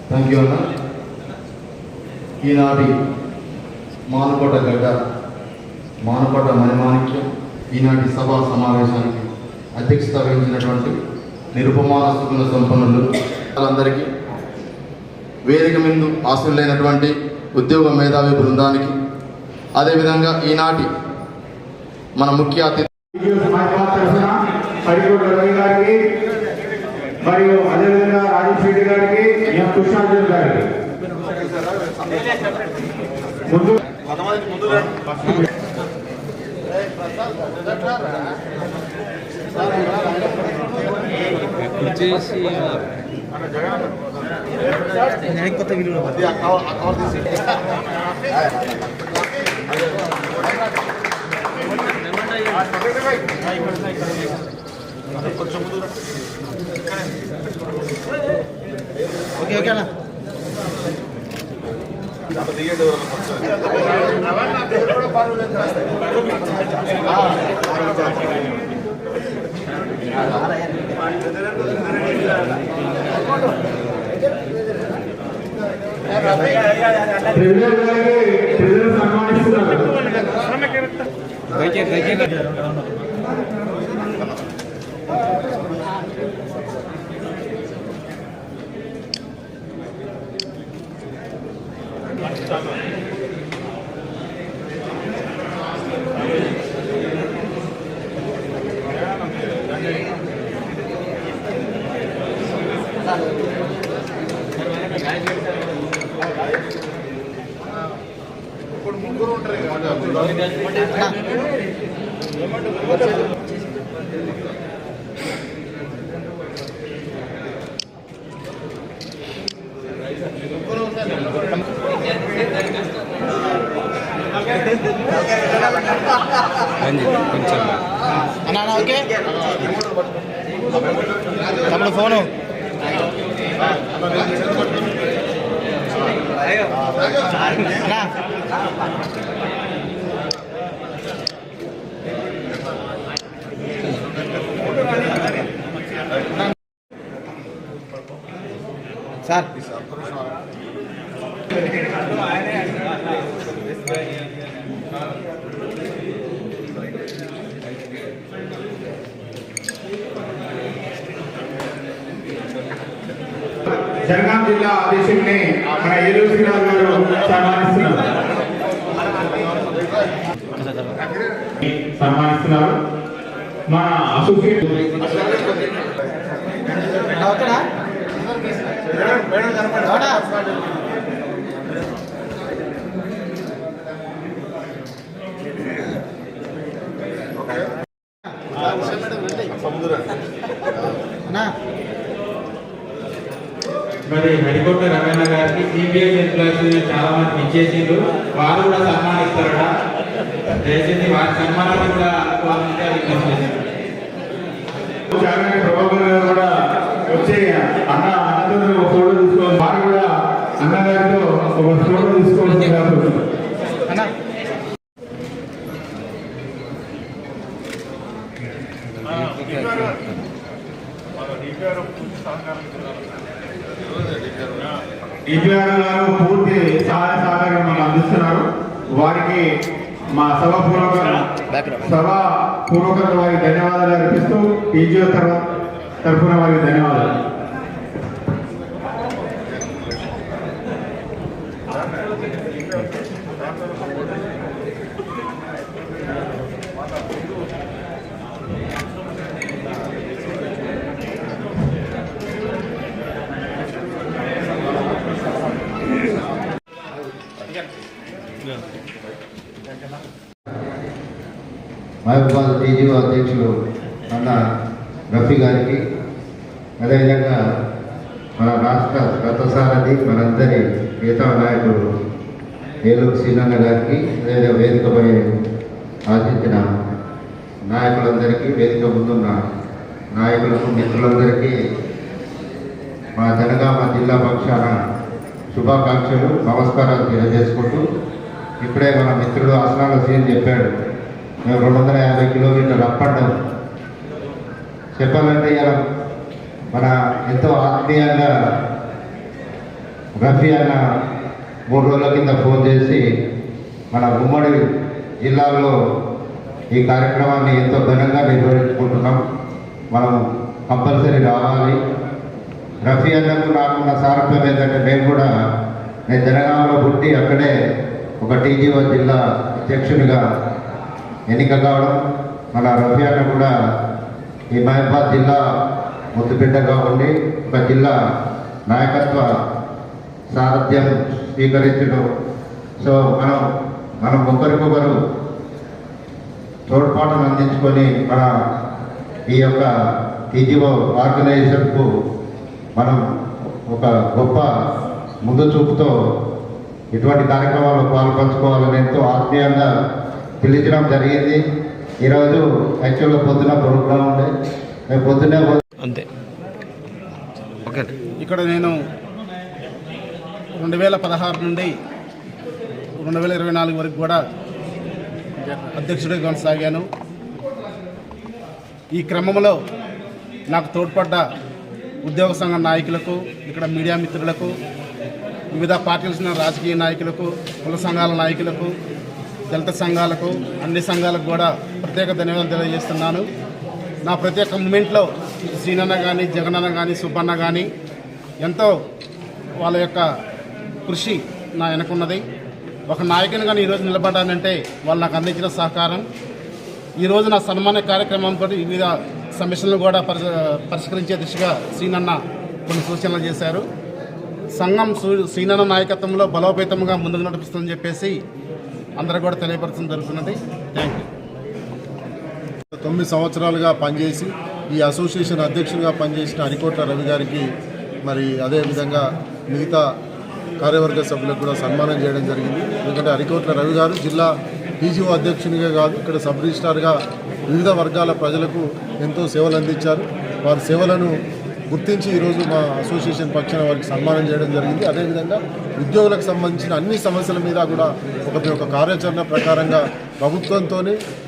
Thank you అన్న. ఈనాటి మానుకోట గడ్డ మానుకోట మణిమాణిక్యం ఈనాటి సభా సమావేశానికి అధ్యక్షత వహించినటువంటి నిరుపమాన సుగుణ సంపన్నులు అందరికీ, వేదిక ముందు ఆశీనులైనటువంటి ఉద్యోగ మేధావి బృందానికి, అదేవిధంగా ఈనాటి మన ముఖ్య అతిథి మరియు అదేవిధంగా రాజేష్ రెడ్డి గారికి, కృష్ణార్జున్ గారికి ముందు కొత్త విలువ కొంచెం ముందు ఓకే ఓకే అన్న ఇప్పుడు ముగ్గురు ఉంటారు. అన్నా ఓకే తమ్ముడు ఫోను అన్నా సార్ జనగాం జిల్లా అధ్యక్షుడిని మన ఏలూరు శ్రీనివాస్ గారు సన్మానిస్తున్నారు. మన అసోసియేట్ మరి హరికోట రమణ గారికి సిబిఐ ఎంప్లాయీస్ చాలా మంది ఇచ్చేసిండ్రు, వారు కూడా సన్మానిస్తారట. దయచేసి వారి సన్మానాన్ని కూడా ప్రభాకర్ గారు కూడా వచ్చి అన్నతో ఒక ఫోటో తీసుకోవాలి, వారు కూడా అన్నగారితో ఒక ఫోటో తీసుకోవాల్సింది అన్న. డిపిఆర్ గారు పూర్తి సహాయ సహకారం మాకు అందిస్తున్నారు. వారికి మా సభాపూర్వకంగా వారికి ధన్యవాదాలు అర్పిస్తూ టీజీఓ తరఫున వారికి ధన్యవాదాలు. మహబూబాద్ టీజీఓ అధ్యక్షులు అన్న రఫీ గారికి, అదేవిధంగా మన రాష్ట్ర రథసారథి మనందరి మిగతా నాయకుడు ఏలూరు శ్రీనన్న గారికి, అదేవిధంగా వేదికపై ఆశించిన నాయకులందరికీ, వేదిక ముందున్న నాయకులకు, మిత్రులందరికీ మా జనగామ జిల్లా పక్షాన శుభాకాంక్షలు, నమస్కారాలు తెలియజేసుకుంటూ ఇప్పుడే మన మిత్రుడు అసనాల సీన్ చెప్పాడు, మేము 250 కిలోమీటర్లు అప్ అండ్ డౌన్. చెప్పాలంటే ఇలా మన ఎంతో ఆత్మీయంగా రఫీ అన్న 3 రోజుల కింద ఫోన్ చేసి మన ఉమ్మడి జిల్లాలో ఈ కార్యక్రమాన్ని ఎంతో ఘనంగా నిర్వహించుకుంటున్నాం, మనం కంపల్సరీ రావాలి. రఫీ అన్నకు నాకున్న సారథ్యం ఏంటంటే నేను జనగామలో పుట్టి అక్కడే ఒక టీజీఓ జిల్లా అధ్యక్షునిగా ఎన్నిక కావడం, మన రఫీ అన్న కూడా ఈ మహబాద్ జిల్లా ముద్దుబిడ్డగా ఉండి ఒక జిల్లా నాయకత్వ సారథ్యం స్వీకరించడం. సో మనం ఒకరికొకరు తోడ్పాటును అందించుకొని మన ఈ యొక్క టీజీఓ ఆర్గనైజేషన్కు మనం ఒక గొప్ప ముందు చూపుతో ఇటువంటి కార్యక్రమాల్లో పాల్పంచుకోవాలని ఎంతో ఆత్మీయంగా పిలిచడం జరిగింది. ఈరోజు యాక్చువల్గా పొద్దున ప్రోగ్రాం ఉండే, మేము పొద్దున్నే అంతే. ఓకే. ఇక్కడ నేను 2016 నుండి 2024 వరకు కూడా అధ్యక్షుడిగా కొనసాగాను. ఈ క్రమంలో నాకు తోడ్పడ్డ ఉద్యోగ సంఘ నాయకులకు, ఇక్కడ మీడియా మిత్రులకు, వివిధ పార్టీలకు చెందిన రాజకీయ నాయకులకు, కుల సంఘాల నాయకులకు, దళిత సంఘాలకు, అన్ని సంఘాలకు కూడా ప్రత్యేక ధన్యవాదాలు తెలియజేస్తున్నాను. నా ప్రత్యేక మూమెంట్లో శ్రీనన్న కానీ, జగనన్న కానీ, సుబ్బన్న కానీ ఎంతో వాళ్ళ యొక్క కృషి నా వెనకున్నది. ఒక నాయకుని కానీ ఈరోజు నిలబడ్డానంటే వాళ్ళు నాకు అందించిన సహకారం. ఈరోజు నా సన్మాన కార్యక్రమంతో వివిధ సమస్యలను కూడా పరిష్కరించే దిశగా శ్రీనన్న కొన్ని సూచనలు చేశారు. సంఘం శ్రీనన్న నాయకత్వంలో బలోపేతంగా ముందుకు నడిపిస్తుందని చెప్పేసి అందరూ కూడా తెలియపరచడం జరుగుతున్నది. Thank you. 9 సంవత్సరాలుగా పనిచేసి ఈ అసోసియేషన్ అధ్యక్షునిగా పనిచేసిన హరికోట్ల రవి గారికి, మరి అదేవిధంగా మిగతా కార్యవర్గ సభ్యులకు కూడా సన్మానం చేయడం జరిగింది. ఎందుకంటే హరికోట్ల రవి గారు జిల్లా టీజీఓ అధ్యక్షునిగా కాదు, ఇక్కడ సబ్ రిజిస్ట్రార్గా వివిధ వర్గాల ప్రజలకు ఎంతో సేవలు అందించారు. వారి సేవలను గుర్తించి ఈరోజు మా అసోసియేషన్ పక్షాన వారికి సన్మానం చేయడం జరిగింది. అదేవిధంగా ఉద్యోగులకు సంబంధించిన అన్ని సమస్యల మీద కూడా ఒక కార్యాచరణ ప్రకారంగా ప్రభుత్వంతో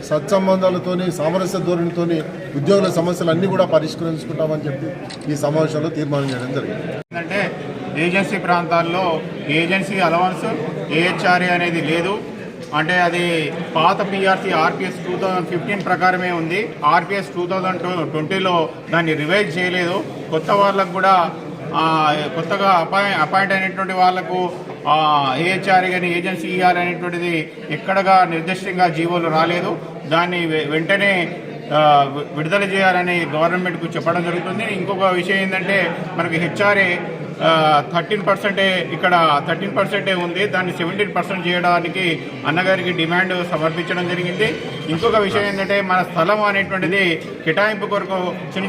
సత్సంబంధాలతోని, సామరస్య ధోరణితోని ఉద్యోగుల సమస్యలన్నీ కూడా పరిష్కరించుకుంటామని చెప్పి ఈ సమావేశంలో తీర్మానం చేయడం జరిగింది. అంటే ఏజెన్సీ ప్రాంతాల్లో ఏజెన్సీ అలవన్స్ ఏహెచ్ఆర్ఏ అనేది లేదు. అంటే అది పాత పిఆర్సీ ఆర్పిఎస్ 2015 ప్రకారమే ఉంది. ఆర్పిఎస్ 2020లో దాన్ని రివైజ్ చేయలేదు. కొత్త వాళ్ళకు కూడా కొత్తగా అపాయింట్ అయినటువంటి వాళ్లకు ఏహెచ్ఆర్ కానీ ఏజెన్సీ ఈఆర్ అనేటువంటిది ఎక్కడగా నిర్దిష్టంగా జీవోలు రాలేదు. దాన్ని వెంటనే విడుదల చేయాలని గవర్నమెంట్కు చెప్పడం జరుగుతుంది. ఇంకొక విషయం ఏంటంటే మనకి హెచ్ఆర్ఏ 13% ఇక్కడ 13% ఉంది. దాన్ని 17% చేయడానికి అన్నగారికి డిమాండ్ సమర్పించడం జరిగింది. ఇంకొక విషయం ఏంటంటే మన స్థలం అనేటువంటిది కేటాయింపు కొరకు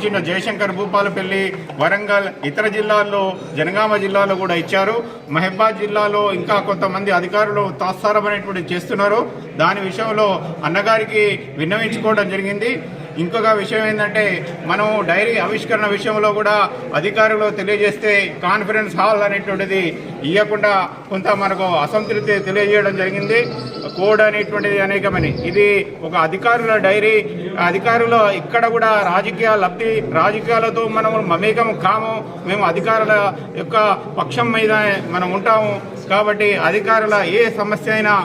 చిన్న జయశంకర్, భూపాలపల్లి, వరంగల్, ఇతర జిల్లాల్లో, జనగామ జిల్లాలో కూడా ఇచ్చారు. మహబాద్ జిల్లాలో ఇంకా కొంతమంది అధికారులు తాత్సారం అనేటువంటి చేస్తున్నారు. దాని విషయంలో అన్నగారికి విన్నవించుకోవడం జరిగింది. ఇంకొక విషయం ఏంటంటే మనం డైరీ ఆవిష్కరణ విషయంలో కూడా అధికారులు తెలియజేస్తే కాన్ఫరెన్స్ హాల్ అనేటువంటిది ఇవ్వకుండా కొంత మనకు అసంతృప్తి తెలియజేయడం జరిగింది. కోడ్ అనేటువంటిది అనేకమని ఇది ఒక అధికారుల డైరీ. అధికారులు ఇక్కడ కూడా రాజకీయాలతో మనం మమేకం కాము. మేము అధికారుల యొక్క పక్షం మీద మనం ఉంటాము. కాబట్టి అధికారుల ఏ సమస్య అయినా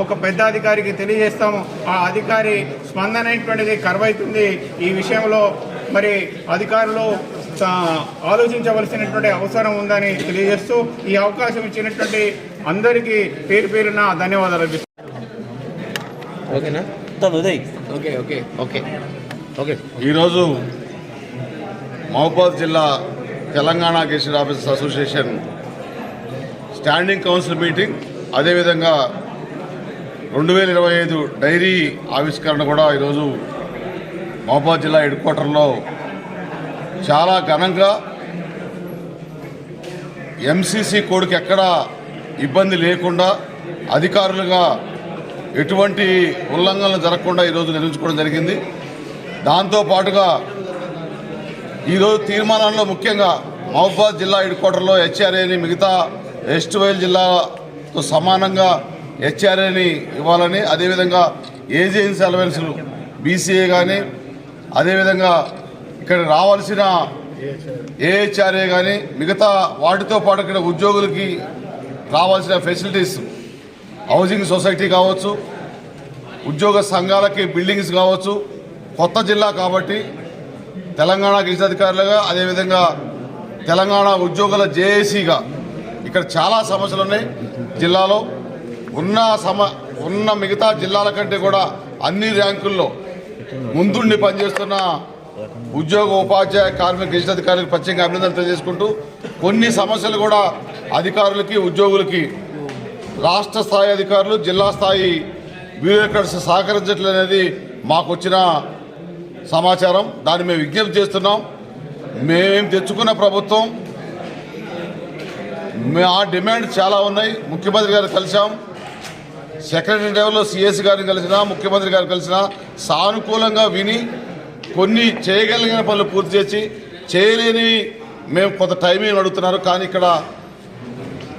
ఒక పెద్ద అధికారికి తెలియజేస్తాము. ఆ అధికారి స్పందన అనేటువంటిది కరువైతుంది. ఈ విషయంలో మరి అధికారులు ఆలోచించవలసినటువంటి అవసరం ఉందని తెలియజేస్తూ ఈ అవకాశం ఇచ్చినటువంటి అందరికీ పేరున ధన్యవాదాలు. ఓకేనా? ఓకే. ఈరోజు మహబూబాద్ జిల్లా Telangana gazetted officers association standing council meeting, అదేవిధంగా 2025 డైరీ ఆవిష్కరణ కూడా ఈరోజు మహబూబాద్ జిల్లా హెడ్ క్వార్టర్లో చాలా ఘనంగా ఎంసీసీ కోడ్కి ఎక్కడ ఇబ్బంది లేకుండా అధికారులుగా ఎటువంటి ఉల్లంఘనలు జరగకుండా ఈరోజు నిర్వహించుకోవడం జరిగింది. దాంతోపాటుగా ఈరోజు తీర్మానాల్లో ముఖ్యంగా మహబూబాద్ జిల్లా హెడ్ క్వార్టర్లో హెచ్ఆర్ఏని మిగతా వెస్ట్ వైల్ జిల్లాతో సమానంగా హెచ్ఆర్ఏని ఇవ్వాలని, అదేవిధంగా ఏజెన్సీ అలవెన్స్లు బీసీఏ కానీ, అదేవిధంగా ఇక్కడ రావాల్సిన ఏహెచ్ఆర్ఏ కానీ, మిగతా వాటితో పాటు ఇక్కడ ఉద్యోగులకి రావాల్సిన ఫెసిలిటీస్, హౌసింగ్ సొసైటీ కావచ్చు, ఉద్యోగ సంఘాలకి బిల్డింగ్స్ కావచ్చు. కొత్త జిల్లా కాబట్టి తెలంగాణ గెజిట్ అధికారులుగా, అదేవిధంగా తెలంగాణ ఉద్యోగుల జేఏసీగా ఇక్కడ చాలా సమస్యలు ఉన్నాయి. జిల్లాలో ఉన్న మిగతా జిల్లాల కంటే కూడా అన్ని ర్యాంకుల్లో ముందుండి పనిచేస్తున్న ఉద్యోగ ఉపాధ్యాయ కార్మిక గెజిట్ అధికారులకు ప్రత్యేకంగా అభినందనలు తెలియజేసుకుంటూ, కొన్ని సమస్యలు కూడా అధికారులకి ఉద్యోగులకి రాష్ట్ర స్థాయి అధికారులు, జిల్లా స్థాయి బ్యూరోక్రాట్స్ సహకరించట్లేదనేది మాకు వచ్చిన సమాచారం. దాన్ని మేము విజ్ఞప్తి చేస్తున్నాం. మేము తెచ్చుకున్న ప్రభుత్వం ఆ డిమాండ్ చాలా ఉన్నాయి. ముఖ్యమంత్రి గారు కలిసాం, సెక్రటరీ లెవెల్లో సిఎస్ గారిని కలిసినా, ముఖ్యమంత్రి గారు కలిసినా సానుకూలంగా విని కొన్ని చేయగలిగిన పనులు పూర్తి చేసి, చేయలేని మేము కొంత టైమింగ్ అడుగుతున్నారు. కానీ ఇక్కడ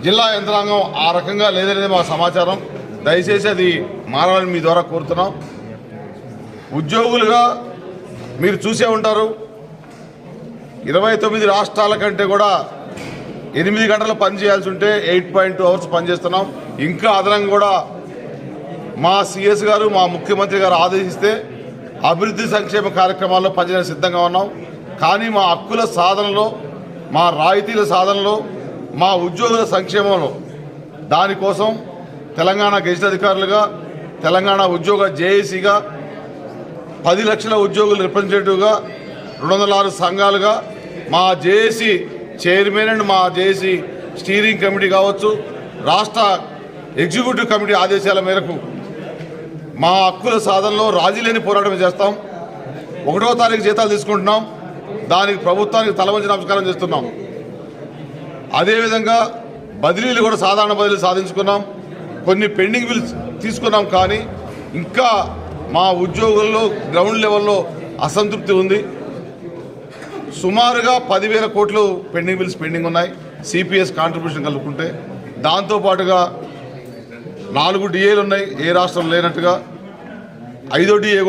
జిల్లా యంత్రాంగం ఆ రకంగా లేదనేది మా సమాచారం. దయచేసి అది మారాలని మీ ద్వారా కోరుతున్నాం. ఉద్యోగులుగా మీరు చూసే ఉంటారు, 29 రాష్ట్రాల కంటే కూడా 8 గంటలు పని చేయాల్సి ఉంటే 8.2 అవర్స్ పనిచేస్తున్నాం. ఇంకా అదనంగా కూడా మా సిఎస్ గారు, మా ముఖ్యమంత్రి గారు ఆదేశిస్తే అభివృద్ధి సంక్షేమ కార్యక్రమాల్లో పనిచేయడానికి సిద్ధంగా ఉన్నాం. కానీ మా హక్కుల సాధనలో, మా రాయితీల సాధనలో, మా ఉద్యోగుల సంక్షేమంలో, దానికోసం తెలంగాణ గెజిట్ అధికారులుగా, తెలంగాణ ఉద్యోగ జేఏసీగా, 10 లక్షల ఉద్యోగుల రిప్రజెంటేటివ్గా, 206 సంఘాలుగా, మా జేఏసీ చైర్మన్ అండ్ మా జేఏసీ స్టీరింగ్ కమిటీ కావచ్చు, రాష్ట్ర ఎగ్జిక్యూటివ్ కమిటీ ఆదేశాల మేరకు మా హక్కుల సాధనలో రాజీ లేని పోరాటం చేస్తాం. 1వ తారీఖు జీతాలు తీసుకుంటున్నాం. దానికి ప్రభుత్వానికి తలవంచి నమస్కారం చేస్తున్నాం. అదేవిధంగా బదిలీలు కూడా సాధారణ బదిలీలు సాధించుకున్నాం. కొన్ని పెండింగ్ బిల్స్ తీసుకున్నాం. కానీ ఇంకా మా ఉద్యోగుల్లో గ్రౌండ్ లెవెల్లో అసంతృప్తి ఉంది. సుమారుగా 10,000 కోట్లు పెండింగ్ బిల్స్ పెండింగ్ ఉన్నాయి, సిపిఎస్ కాంట్రిబ్యూషన్ కలుపుకుంటే. దాంతోపాటుగా 4 డిఏలు ఉన్నాయి, ఏ రాష్ట్రం లేనట్టుగా. 5వ డిఏ